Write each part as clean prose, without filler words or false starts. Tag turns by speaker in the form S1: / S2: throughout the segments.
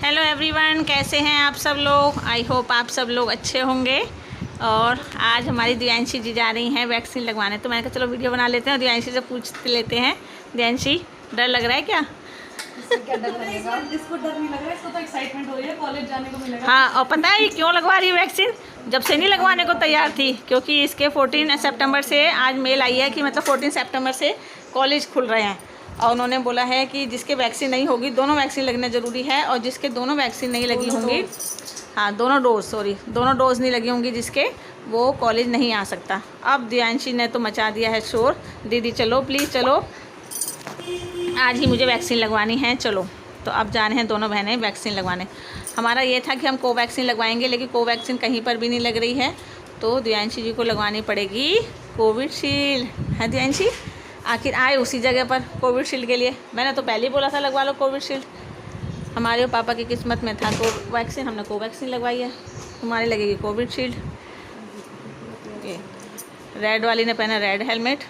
S1: Hello everyone, कैसे हैं आप सब लोग। आई होप आप सब लोग अच्छे होंगे। और आज हमारी दिव्यांशी जी जा रही हैं वैक्सीन लगवाने, तो मैंने कहा चलो वीडियो बना लेते हैं और दिव्यांशी से पूछ लेते हैं। दिव्यांशी, डर लग रहा है क्या?
S2: क्या डर लगेगा? इसको डर नहीं लग रहा है, इसको तो एक्साइटमेंट हो रही है, कॉलेज जाने को मिलेगा।
S1: हाँ, और पता है ये क्यों लगवा रही है वैक्सीन? जब से नहीं लगवाने को तैयार थी, क्योंकि इसके 14 सितंबर से आज मेल आई है कि मतलब 14 सितंबर से कॉलेज खुल रहे हैं। और उन्होंने बोला है कि जिसके वैक्सीन नहीं होगी, दोनों वैक्सीन लगना ज़रूरी है, और जिसके दोनों वैक्सीन नहीं लगी होंगी, हाँ दोनों डोज नहीं लगी होंगी जिसके, वो कॉलेज नहीं आ सकता। अब दिव्यांशी ने तो मचा दिया है शोर, दीदी चलो प्लीज़ चलो, आज ही मुझे वैक्सीन लगवानी है, चलो। तो अब जा रहे हैं दोनों बहनें वैक्सीन लगवाने। हमारा ये था कि हम कोवैक्सीन लगवाएंगे, लेकिन कोवैक्सीन कहीं पर भी नहीं लग रही है, तो दिव्यांशी जी को लगवानी पड़ेगी कोविशील्ड। है दिव्यांशी, आखिर आए उसी जगह पर कोविशील्ड के लिए। मैंने तो पहले ही बोला था लगवा लो कोविशील्ड। हमारे और पापा की किस्मत में था कोवैक्सीन, हमने कोवैक्सीन लगवाई है। तुम्हारे लगेगी कोविशील्ड। रेड वाली ने पहना रेड हेलमेट,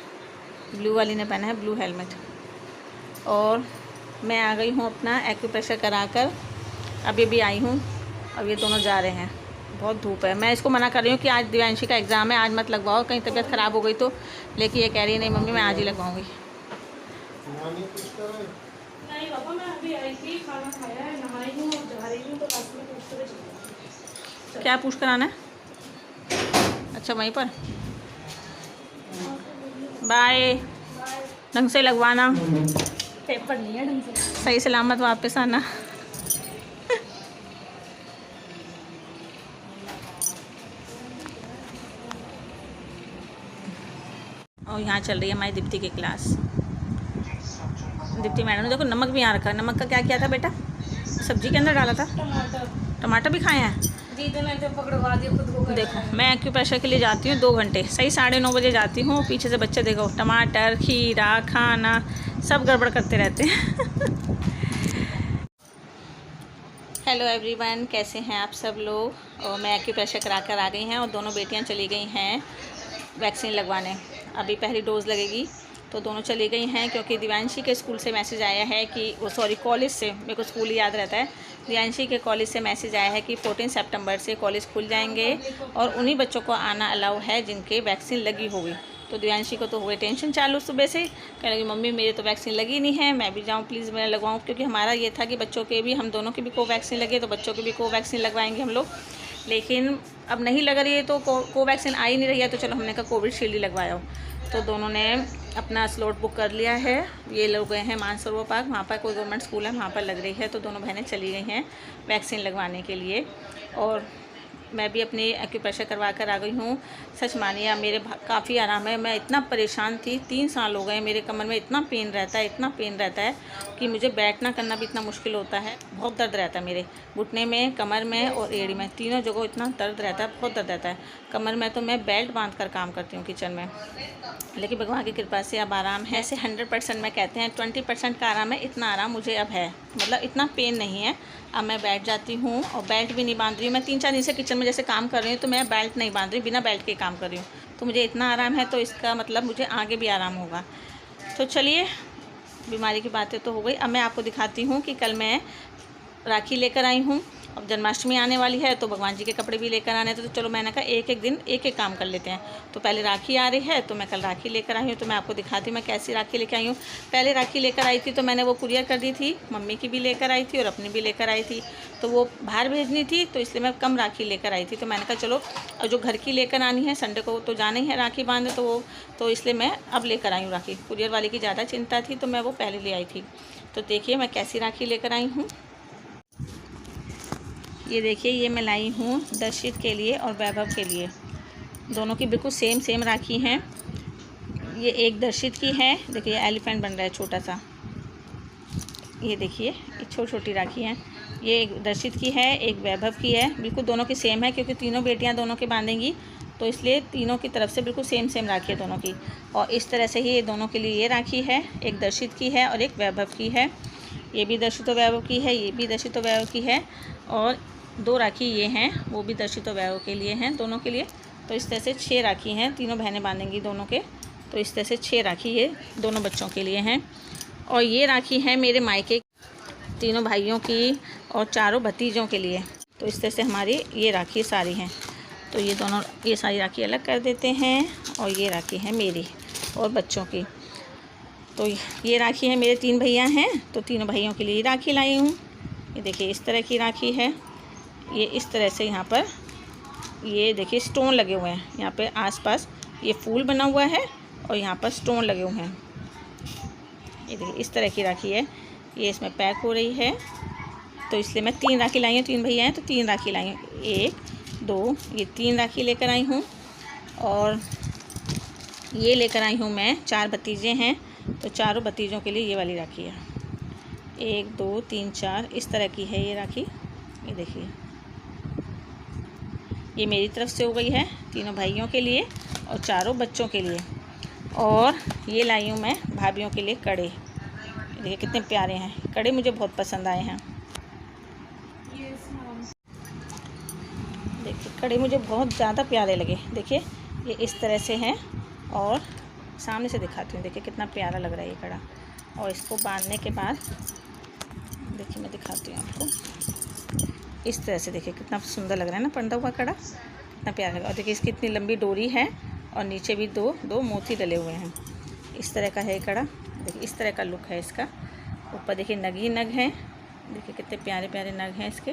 S1: ब्लू वाली ने पहना है ब्लू हेलमेट। और मैं आ गई हूँ अपना एक्यूप्रेशर कराकर, अभी भी आई हूँ। अब ये दोनों जा रहे हैं, बहुत धूप है। मैं इसको मना कर रही हूँ कि आज दिव्यांशी का एग्ज़ाम है, आज मत लगवाओ, कहीं तबीयत ख़राब हो गई तो। लेकिन ये कह रही है नहीं मम्मी मैं आज ही लगवाऊँगी।
S2: नहीं पापा, मैं अभी आई थी, खाना खाया है, नहाई हूँ और जा रही हूँ, तो बस में पूछते हुए चली।
S1: क्या पूछ कर आना है? अच्छा वहीं पर, बाय। ढंग से लगवाना,
S2: पेपर नहीं है ढंग से,
S1: सही सलामत वापस आना। और यहाँ चल रही है हमारी दीप्ति की क्लास। दीप्ति मैडम ने देखो नमक भी यहाँ रखा। नमक का क्या किया था बेटा? सब्जी के अंदर डाला था। टमाटर भी खाए हैं
S2: दीदी ने तो पकड़वा दिया खुद को।
S1: देखो मैं एक्यूप्रेशर के लिए जाती हूँ 2 घंटे, सही 9:30 बजे जाती हूँ। पीछे से बच्चे देखो टमाटर, खीरा, खाना सब गड़बड़ करते रहते हैं। हेलो एवरीवन, कैसे हैं आप सब लोग। और मैं एक्यूप्रेशर करा कर आ गई हैं और दोनों बेटियां चली गई हैं वैक्सीन लगवाने। अभी पहली डोज़ लगेगी, तो दोनों चली गई हैं। क्योंकि दिव्यांशी के स्कूल से मैसेज आया है कि कॉलेज से, मेरे को स्कूल याद रहता है, दिव्यांशी के कॉलेज से मैसेज आया है कि 14 सितंबर से कॉलेज खुल जाएंगे और उन्हीं बच्चों को आना अलाउ है जिनके वैक्सीन लगी होगी। तो दिव्यांशी को तो हुए टेंशन चालू सुबह से, कहने लगी मम्मी मेरे तो वैक्सीन लगी नहीं है, मैं भी जाऊँ प्लीज़, मैं लगवाऊँ। क्योंकि हमारा ये था कि बच्चों के भी, हम दोनों की भी कोवैक्सीन लगे तो बच्चों की भी कोवैक्सीन लगवाएंगे हम लोग। लेकिन अब नहीं लग रही है, तो कोवैक्सीन आ ही नहीं रही है, तो चलो हमने कहा कोविशील्ड ही लगवाया। तो दोनों ने अपना स्लॉट बुक कर लिया है। ये लोग गए हैं मानसरोवर पार्क, वहाँ पर कोई गवर्नमेंट स्कूल है, वहाँ पर लग रही है। तो दोनों बहनें चली गई हैं वैक्सीन लगवाने के लिए। और मैं भी अपनी एक्यूप्रेशर करवा कर आ गई हूँ। सच मानिए मेरे काफ़ी आराम है। मैं इतना परेशान थी, 3 साल हो गए, मेरे कमर में इतना पेन रहता है, इतना पेन रहता है कि मुझे बैठना करना भी इतना मुश्किल होता है। बहुत दर्द रहता है मेरे घुटने में, कमर में और एड़ी में, तीनों जगह इतना दर्द रहता है, बहुत दर्द रहता है। कमर में तो मैं बेल्ट बांध कर काम करती हूँ किचन में, लेकिन भगवान की कृपा से अब आराम है। ऐसे 100% में कहते हैं 20% का आराम है, इतना आराम मुझे अब है, मतलब इतना पेन नहीं है। अब मैं बैठ जाती हूँ और बेल्ट भी नहीं बांध रही हूँ। मैं 3-4 दिन से किचन में जैसे काम कर रही हूँ, तो मैं बेल्ट नहीं बांध रही, बिना बेल्ट के काम कर रही हूँ। तो मुझे इतना आराम है, तो इसका मतलब मुझे आगे भी आराम होगा। तो चलिए, बीमारी की बातें तो हो गई। अब मैं आपको दिखाती हूँ कि कल मैं राखी लेकर आई हूँ। अब जन्माष्टमी आने वाली है, तो भगवान जी के कपड़े भी लेकर आने थे। तो चलो मैंने कहा एक एक दिन एक एक काम कर लेते हैं। तो पहले राखी आ रही है, तो मैं कल राखी लेकर आई हूँ। तो मैं आपको दिखाती हूँ मैं कैसी राखी लेकर आई हूँ। पहले राखी लेकर आई थी तो मैंने वो कुरियर कर दी थी, मम्मी की भी लेकर आई थी और अपनी भी लेकर आई थी। तो वो बाहर भेजनी थी, तो इसलिए मैं कम राखी लेकर आई थी। तो मैंने कहा चलो और जो घर की लेकर आनी है, संडे को तो जाना ही है राखी बांधने, तो इसलिए मैं अब लेकर आई हूँ राखी। कुरियर वाले की ज़्यादा चिंता थी, तो मैं वो पहले ले आई थी। तो देखिए मैं कैसी राखी लेकर आई हूँ। ये देखिए, ये मैं लाई हूँ दर्शित के लिए और वैभव के लिए। दोनों की बिल्कुल सेम राखी हैं। ये एक दर्शित की है, देखिए एलिफेंट बन रहा है छोटा सा। ये देखिए ये छोटी राखी हैं। ये एक दर्शित की है, एक वैभव की है। बिल्कुल दोनों की सेम है, क्योंकि तीनों बेटियाँ दोनों के बांधेंगी, तो इसलिए तीनों की तरफ से बिल्कुल सेम राखी है दोनों की। और इस तरह से ही ये दोनों के लिए ये राखी है, एक दर्शित की है और एक वैभव की है। ये भी दर्शित और वैभव की है, ये भी दर्शित और वैभव की है। और 2 राखी ये हैं, वो भी दर्शित और वैभव के लिए हैं, दोनों के लिए। तो इस तरह से 6 राखी हैं, तीनों बहनें बांधेंगी दोनों के। तो इस तरह से 6 राखी ये दोनों बच्चों के लिए हैं। और ये राखी है मेरे मायके तीनों भाइयों की और चारों भतीजों के लिए। तो इस तरह से हमारी ये राखी सारी हैं। तो ये दोनों, ये सारी राखी अलग कर देते हैं और ये राखी है मेरी और बच्चों की। तो ये राखी है, मेरे 3 भैया हैं तो तीनों भाइयों के लिए राखी लाई हूँ। ये देखिए इस तरह की राखी है। ये इस तरह से यहाँ पर ये देखिए स्टोन लगे हुए हैं, यहाँ पे आसपास ये फूल बना हुआ है और यहाँ पर स्टोन लगे हुए हैं। ये देखिए इस तरह की राखी है, ये इसमें पैक हो रही है। तो इसलिए मैं 3 राखी लाई हूँ, 3 भैया हैं तो 3 राखी लाई हूँ। 1 2 ये 3 राखी लेकर आई हूँ। और ये लेकर आई हूँ मैं 4 भतीजे हैं तो चारों भतीजों के लिए ये वाली राखी है। 1 2 3 4 इस तरह की है ये राखी। ये देखिए ये मेरी तरफ से हो गई है तीनों भाइयों के लिए और चारों बच्चों के लिए। और ये लाई हूँ मैं भाभीयों के लिए कड़े। देखिए कितने प्यारे हैं कड़े, मुझे बहुत पसंद आए हैं। देखिए कड़े मुझे बहुत ज़्यादा प्यारे लगे। देखिए ये इस तरह से हैं और सामने से दिखाती हूँ। देखिए कितना प्यारा लग रहा है ये कड़ा। और इसको बांधने के बाद देखिए मैं दिखाती हूँ आपको। इस तरह से देखिए कितना सुंदर लग रहा है ना बंधा हुआ कड़ा, कितना प्यारा लगा। और देखिए इसकी इतनी लंबी डोरी है और नीचे भी दो मोती डले हुए हैं। इस तरह का है कड़ा। देखिए इस तरह का लुक है इसका। ऊपर देखिए नग ही नग हैं। देखिए कितने प्यारे प्यारे नग हैं इसके।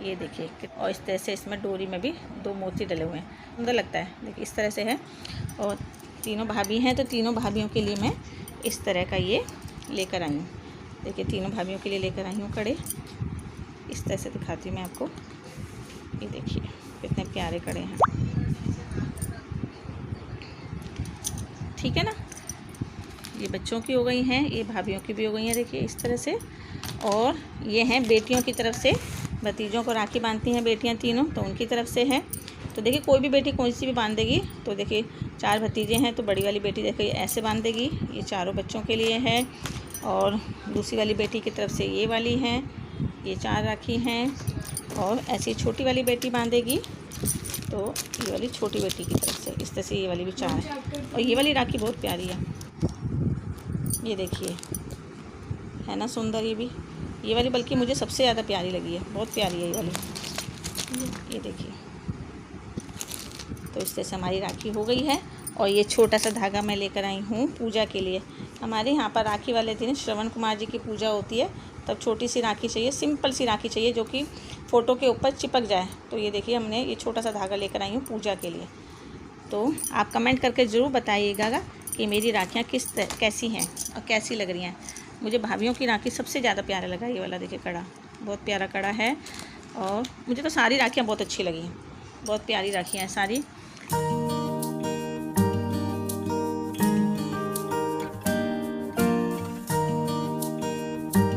S1: ये देखिए और इस तरह से इसमें डोरी में भी 2 मोती डले हुए हैं, सुंदर लगता है। देखिए इस तरह से है। और तीनों भाभी हैं तो तीनों भाभीयों के लिए मैं इस तरह का ये लेकर आई हूँ। देखिए तीनों भाभीयों के लिए लेकर आई हूँ कड़े। इस तरह से दिखाती हूँ मैं आपको। ये देखिए कितने प्यारे कड़े हैं, ठीक है ना। ये बच्चों की हो गई हैं, ये भाभीयों की भी हो गई हैं। देखिए इस तरह से। और ये हैं बेटियों की तरफ से, भतीजों को राखी बांधती हैं बेटियां तीनों, तो उनकी तरफ से है। तो देखिए कोई भी बेटी कोई सी भी बांध देगी। तो देखिए 4 भतीजे हैं तो बड़ी वाली बेटी देखिए ऐसे बांध देगी, ये चारों बच्चों के लिए है। और दूसरी वाली बेटी की तरफ से ये वाली हैं, ये 4 राखी हैं। और ऐसी छोटी वाली बेटी बांधेगी तो ये वाली छोटी बेटी की तरफ से इस तरह से ये वाली भी 4 है। और ये वाली राखी बहुत प्यारी है, ये देखिए है ना सुंदर। ये वाली बल्कि मुझे सबसे ज़्यादा प्यारी लगी है, बहुत प्यारी है ये वाली। ये देखिए तो इस तरह से हमारी राखी हो गई है। और ये छोटा सा धागा मैं लेकर आई हूँ पूजा के लिए। हमारे यहाँ पर राखी वाले दिन श्रवण कुमार जी की पूजा होती है, तब छोटी सी राखी चाहिए, सिंपल सी राखी चाहिए जो कि फ़ोटो के ऊपर चिपक जाए। तो ये देखिए हमने ये छोटा सा धागा लेकर आई हूँ पूजा के लिए। तो आप कमेंट करके ज़रूर बताइएगा कि मेरी राखियाँ कैसी हैं और कैसी लग रही हैं। मुझे भाभीयों की राखी सबसे ज़्यादा प्यारा लगा ये वाला। देखिए कड़ा बहुत प्यारा कड़ा है। और मुझे तो सारी राखियाँ बहुत अच्छी लगी हैं, बहुत प्यारी राखियाँ हैं सारी।